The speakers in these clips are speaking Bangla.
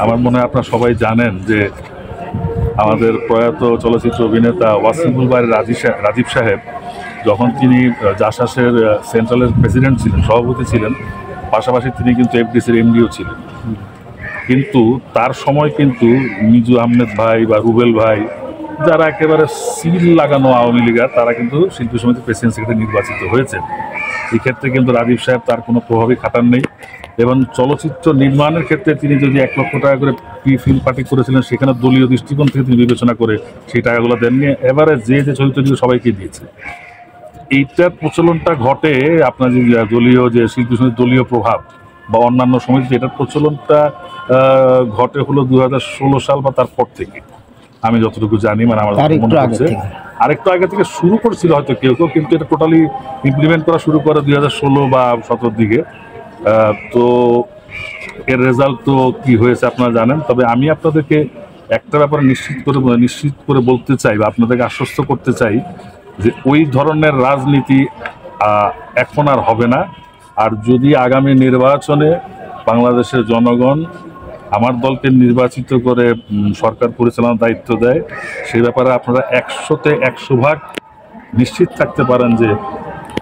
আমার মনে হয় আপনারা সবাই জানেন যে আমাদের প্রয়াত চলচ্চিত্র অভিনেতা ওয়াসিমুল বারী রাজীব সাহেব যখন তিনি জাসাসের সেন্ট্রালের প্রেসিডেন্ট ছিলেন, সভাপতি ছিলেন, পাশাপাশি তিনি কিন্তু এফডিসির এমডিও ছিলেন। কিন্তু তার সময় কিন্তু মিজু আহমেদ ভাই বা রুবেল ভাই, যারা একেবারে সিল লাগানো আওয়ামী লীগার, তারা কিন্তু শিল্পী সমিতির প্রেসিডেন্ট সেক্রেটারি নির্বাচিত হয়েছেন। এই ক্ষেত্রে কিন্তু রাজীব সাহেব তার কোনো প্রভাবই খাটান নেই। এবং চলচ্চিত্র নির্মাণের ক্ষেত্রে তিনি যদি 1 লক্ষ টাকা করে ফিল্ম পার্টি করেছিলেন, সেখানে দলীয় দৃষ্টিকোণ থেকে তিনি বিবেচনা করে সেই টাকাগুলো দেননি, এবারে যে চরিত্র দিয়ে সবাইকে দিয়েছে। এইটার প্রচলনটা ঘটে আপনার যে দলীয় যে শিল্পী সমিতির দলীয় প্রভাব বা অন্যান্য সমিতি, এটার প্রচলনটা ঘটে হলো 2016 সাল বা তারপর থেকে, আমি যতটুকু জানি। মানে আমার মনে হচ্ছে আরেকটু আগে থেকে শুরু করছিল হয়তো কেউ কেউ, কিন্তু এটা টোটালি ইমপ্লিমেন্ট করা শুরু করে 2016 বা 17 দিকে। তো এর রেজাল্ট তো কি হয়েছে আপনারা জানেন। তবে আমি আপনাদেরকে একটা ব্যাপারে নিশ্চিত করে বলতে চাই বা আপনাদেরকে আশ্বস্ত করতে চাই যে ওই ধরনের রাজনীতি এখন আর হবে না। আর যদি আগামী নির্বাচনে বাংলাদেশের জনগণ আমার দলকে নির্বাচিত করে সরকার পরিচালনার দায়িত্ব দেয়, সেই ব্যাপারে আপনারা 100-তে 100 ভাগ নিশ্চিত থাকতে পারেন যে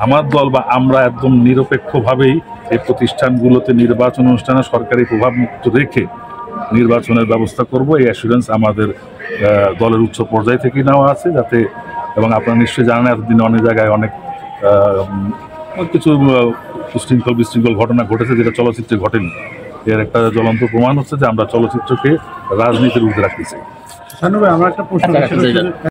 আমার দল বা আমরা একদম নিরপেক্ষভাবেই এই প্রতিষ্ঠানগুলোতে নির্বাচন অনুষ্ঠানে সরকারি প্রভাব মুক্ত রেখে নির্বাচনের ব্যবস্থা করব। এই অ্যাসুরেন্স আমাদের দলের উচ্চ পর্যায় থেকেই নেওয়া আছে, যাতে, এবং আপনারা নিশ্চয়ই জানেন এতদিন অনেক জায়গায় অনেক কিছু বিশৃঙ্খল ঘটনা ঘটেছে, যেটা চলচ্চিত্রে ঘটেনি। এর একটা জ্বলন্ত প্রমাণ হচ্ছে যে আমরা চলচ্চিত্রকে রাজনীতির ঊর্ধ্বে রাখতেছি। আমরা একটা প্রশ্ন